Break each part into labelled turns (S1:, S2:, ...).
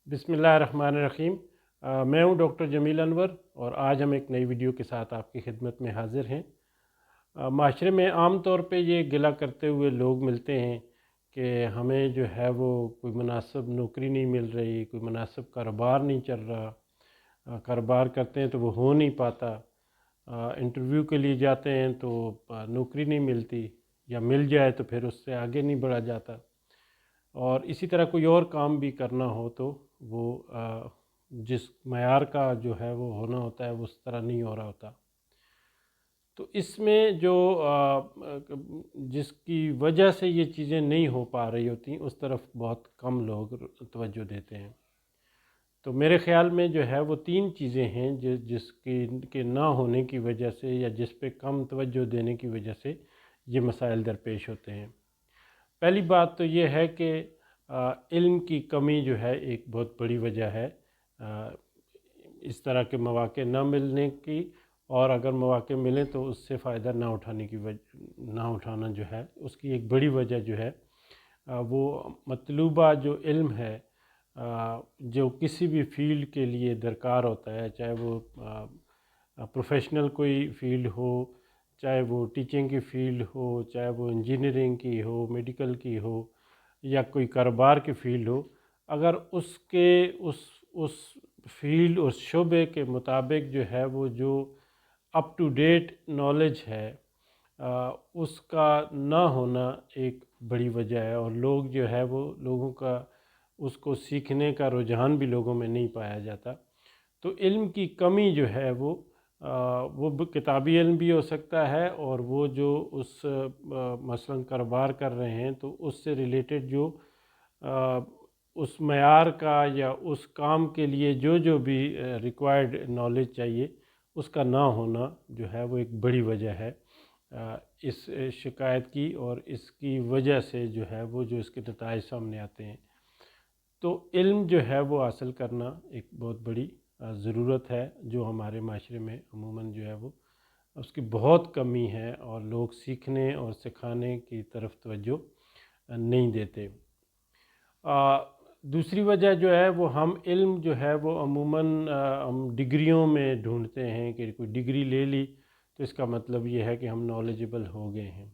S1: بسم اللہ الرحمن الرحیم۔ میں ہوں ڈاکٹر جمیل انور اور آج ہم ایک نئی ویڈیو کے ساتھ آپ کی خدمت میں حاضر ہیں۔ معاشرے میں عام طور پہ یہ گلہ کرتے ہوئے لوگ ملتے ہیں کہ ہمیں جو ہے وہ کوئی مناسب نوکری نہیں مل رہی، کوئی مناسب کاروبار نہیں چل رہا، کاروبار کرتے ہیں تو وہ ہو نہیں پاتا، انٹرویو کے لیے جاتے ہیں تو نوکری نہیں ملتی، یا مل جائے تو پھر اس سے آگے نہیں بڑھا جاتا، اور اسی طرح کوئی اور کام بھی کرنا ہو تو وہ جس معیار کا جو ہے وہ ہونا ہوتا ہے وہ اس طرح نہیں ہو رہا ہوتا۔ تو اس میں جو جس کی وجہ سے یہ چیزیں نہیں ہو پا رہی ہوتی اس طرف بہت کم لوگ توجہ دیتے ہیں۔ تو میرے خیال میں جو ہے وہ تین چیزیں ہیں جس کے نہ ہونے کی وجہ سے یا جس پہ کم توجہ دینے کی وجہ سے یہ مسائل درپیش ہوتے ہیں۔ پہلی بات تو یہ ہے کہ علم کی کمی جو ہے ایک بہت بڑی وجہ ہے اس طرح کے مواقع نہ ملنے کی، اور اگر مواقع ملیں تو اس سے فائدہ نہ اٹھانا جو ہے اس کی ایک بڑی وجہ جو ہے وہ مطلوبہ جو علم ہے جو کسی بھی فیلڈ کے لیے درکار ہوتا ہے، چاہے وہ پروفیشنل کوئی فیلڈ ہو، چاہے وہ ٹیچنگ کی فیلڈ ہو، چاہے وہ انجینئرنگ کی ہو، میڈیکل کی ہو، یا کوئی کاروبار کی فیلڈ ہو، اگر اس فیلڈ اور شعبے کے مطابق جو ہے وہ جو اپ ٹو ڈیٹ نالج ہے اس کا نہ ہونا ایک بڑی وجہ ہے، اور لوگ جو ہے وہ لوگوں کا اس کو سیکھنے کا رجحان بھی لوگوں میں نہیں پایا جاتا۔ تو علم کی کمی جو ہے وہ کتابی علم بھی ہو سکتا ہے، اور وہ جو مثلا کاروبار کر رہے ہیں تو اس سے ریلیٹڈ جو اس معیار کا یا اس کام کے لیے جو بھی ریکوائرڈ نالج چاہیے اس کا نہ ہونا جو ہے وہ ایک بڑی وجہ ہے اس شکایت کی، اور اس کی وجہ سے جو ہے وہ جو اس کے نتائج سامنے آتے ہیں۔ تو علم جو ہے وہ حاصل کرنا ایک بہت بڑی ضرورت ہے جو ہمارے معاشرے میں عموماً جو ہے وہ اس کی بہت کمی ہے، اور لوگ سیکھنے اور سکھانے کی طرف توجہ نہیں دیتے۔ دوسری وجہ جو ہے وہ ہم علم جو ہے وہ عموماً ہم ڈگریوں میں ڈھونڈتے ہیں کہ کوئی ڈگری لے لی تو اس کا مطلب یہ ہے کہ ہم نالجبل ہو گئے ہیں۔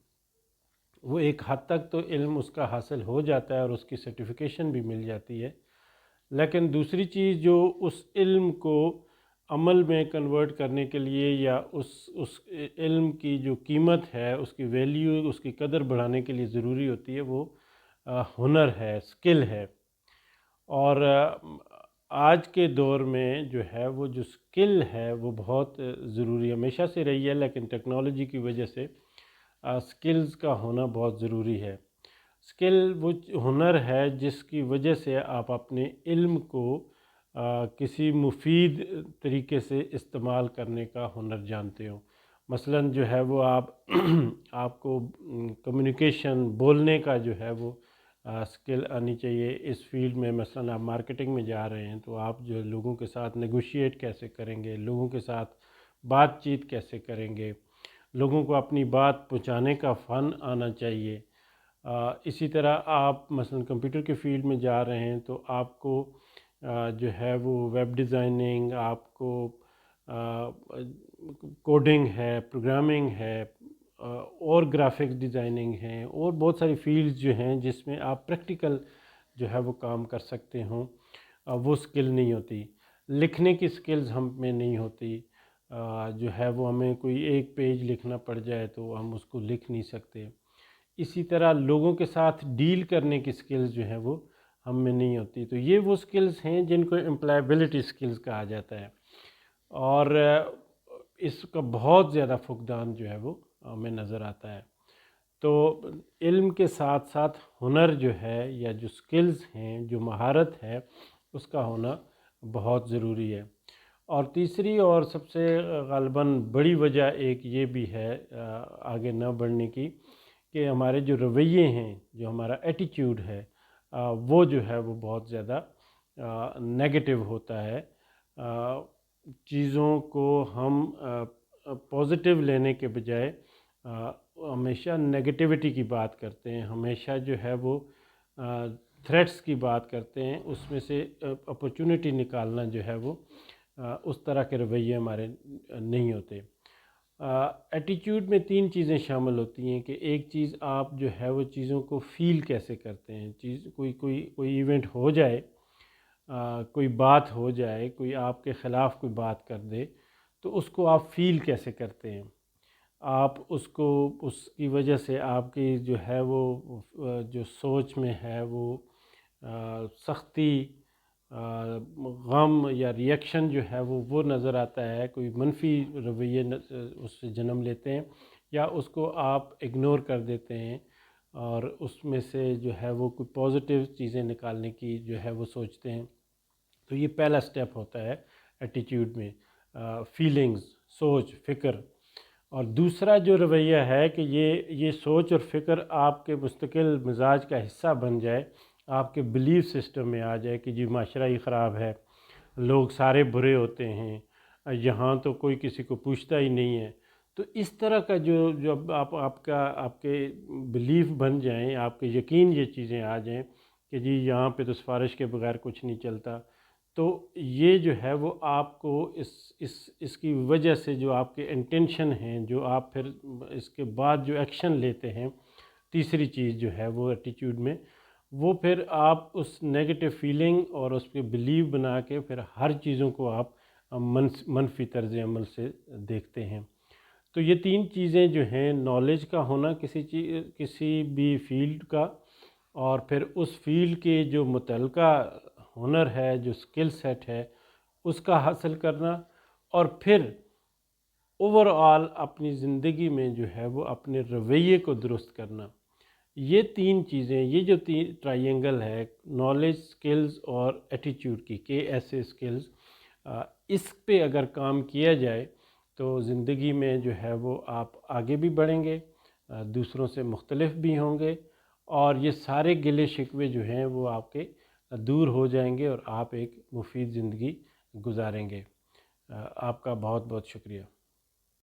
S1: وہ ایک حد تک تو علم اس کا حاصل ہو جاتا ہے اور اس کی سرٹیفیکیشن بھی مل جاتی ہے، لیکن دوسری چیز جو اس علم کو عمل میں کنورٹ کرنے کے لیے یا اس علم کی جو قیمت ہے، اس کی ویلیو، اس کی قدر بڑھانے کے لیے ضروری ہوتی ہے، وہ ہنر ہے، اسکل ہے۔ اور آج کے دور میں جو ہے وہ جو اسکل ہے وہ بہت ضروری ہمیشہ سے رہی ہے، لیکن ٹیکنالوجی کی وجہ سے اسکلز کا ہونا بہت ضروری ہے۔ اسکل وہ ہنر ہے جس کی وجہ سے آپ اپنے علم کو کسی مفید طریقے سے استعمال کرنے کا ہنر جانتے ہو۔ مثلاً جو ہے وہ آپ کو کمیونیکیشن، بولنے کا جو ہے وہ اسکل آنی چاہیے اس فیلڈ میں۔ مثلاً آپ مارکیٹنگ میں جا رہے ہیں تو آپ جو لوگوں کے ساتھ نیگوشیٹ کیسے کریں گے، لوگوں کے ساتھ بات چیت کیسے کریں گے، لوگوں کو اپنی بات پہنچانے کا فن آنا چاہیے۔ اسی طرح آپ مثلاً کمپیوٹر کے فیلڈ میں جا رہے ہیں تو آپ کو جو ہے وہ ویب ڈیزائننگ، آپ کو کوڈنگ ہے، پروگرامنگ ہے، اور گرافکس ڈیزائننگ ہے، اور بہت ساری فیلڈز جو ہیں جس میں آپ پریکٹیکل جو ہے وہ کام کر سکتے ہوں، وہ سکل نہیں ہوتی۔ لکھنے کی سکلز ہم میں نہیں ہوتی، جو ہے وہ ہمیں کوئی ایک پیج لکھنا پڑ جائے تو ہم اس کو لکھ نہیں سکتے۔ اسی طرح لوگوں کے ساتھ ڈیل کرنے کی سکلز جو ہیں وہ ہم میں نہیں ہوتی۔ تو یہ وہ سکلز ہیں جن کو امپلائیبلٹی سکلز کہا جاتا ہے، اور اس کا بہت زیادہ فقدان جو ہے وہ ہمیں نظر آتا ہے۔ تو علم کے ساتھ ساتھ ہنر جو ہے یا جو سکلز ہیں، جو مہارت ہے، اس کا ہونا بہت ضروری ہے۔ اور تیسری اور سب سے غالباً بڑی وجہ ایک یہ بھی ہے آگے نہ بڑھنے کی، کہ ہمارے جو رویے ہیں، جو ہمارا ایٹیٹیوڈ ہے، وہ جو ہے وہ بہت زیادہ نیگیٹو ہوتا ہے۔ چیزوں کو ہم پازیٹیو لینے کے بجائے ہمیشہ نگیٹیوٹی کی بات کرتے ہیں، ہمیشہ جو ہے وہ تھریٹس کی بات کرتے ہیں، اس میں سے اپرچونٹی نکالنا جو ہے وہ اس طرح کے رویے ہمارے نہیں ہوتے۔ ایٹیچیوڈ میں 3 چیزیں شامل ہوتی ہیں کہ ایک چیز آپ جو ہے وہ چیزوں کو فیل کیسے کرتے ہیں، کوئی ایونٹ ہو جائے، کوئی بات ہو جائے، کوئی آپ کے خلاف کوئی بات کر دے تو اس کو آپ فیل کیسے کرتے ہیں، آپ اس کو اس کی وجہ سے آپ کی جو ہے وہ جو سوچ میں ہے وہ سختی، غم یا ریئیکشن جو ہے وہ نظر آتا ہے، کوئی منفی رویے اس سے جنم لیتے ہیں یا اس کو آپ اگنور کر دیتے ہیں اور اس میں سے جو ہے وہ کوئی پازیٹیو چیزیں نکالنے کی جو ہے وہ سوچتے ہیں۔ تو یہ پہلا سٹیپ ہوتا ہے ایٹیچیوڈ میں، فیلنگز، سوچ، فکر۔ اور دوسرا جو رویہ ہے کہ یہ سوچ اور فکر آپ کے مستقل مزاج کا حصہ بن جائے، آپ کے بلیف سسٹم میں آ جائے کہ جی معاشرہ ہی خراب ہے، لوگ سارے برے ہوتے ہیں، یہاں تو کوئی کسی کو پوچھتا ہی نہیں ہے۔ تو اس طرح کا جب آپ کے بلیف بن جائیں، آپ کے یقین یہ چیزیں آ جائیں کہ جی یہاں پہ تو سفارش کے بغیر کچھ نہیں چلتا، تو یہ جو ہے وہ آپ کو اس کی وجہ سے جو آپ کے انٹینشن ہیں، جو آپ پھر اس کے بعد جو ایکشن لیتے ہیں، تیسری چیز جو ہے وہ ایٹیچیوڈ میں، وہ پھر آپ اس نیگیٹو فیلنگ اور اس پہ بلیو بنا کے پھر ہر چیزوں کو آپ منفی طرز عمل سے دیکھتے ہیں۔ تو یہ 3 چیزیں جو ہیں، نالج کا ہونا کسی بھی فیلڈ کا، اور پھر اس فیلڈ کے جو متعلقہ ہنر ہے، جو سکل سیٹ ہے اس کا حاصل کرنا، اور پھر اوور آل اپنی زندگی میں جو ہے وہ اپنے رویے کو درست کرنا۔ یہ 3 چیزیں، یہ جو ٹرائینگل ہے نالج، سکلز اور ایٹیچیوڈ کی، KSA سکلز، اس پہ اگر کام کیا جائے تو زندگی میں جو ہے وہ آپ آگے بھی بڑھیں گے، دوسروں سے مختلف بھی ہوں گے، اور یہ سارے گلے شکوے جو ہیں وہ آپ کے دور ہو جائیں گے اور آپ ایک مفید زندگی گزاریں گے۔ آپ کا بہت بہت شکریہ۔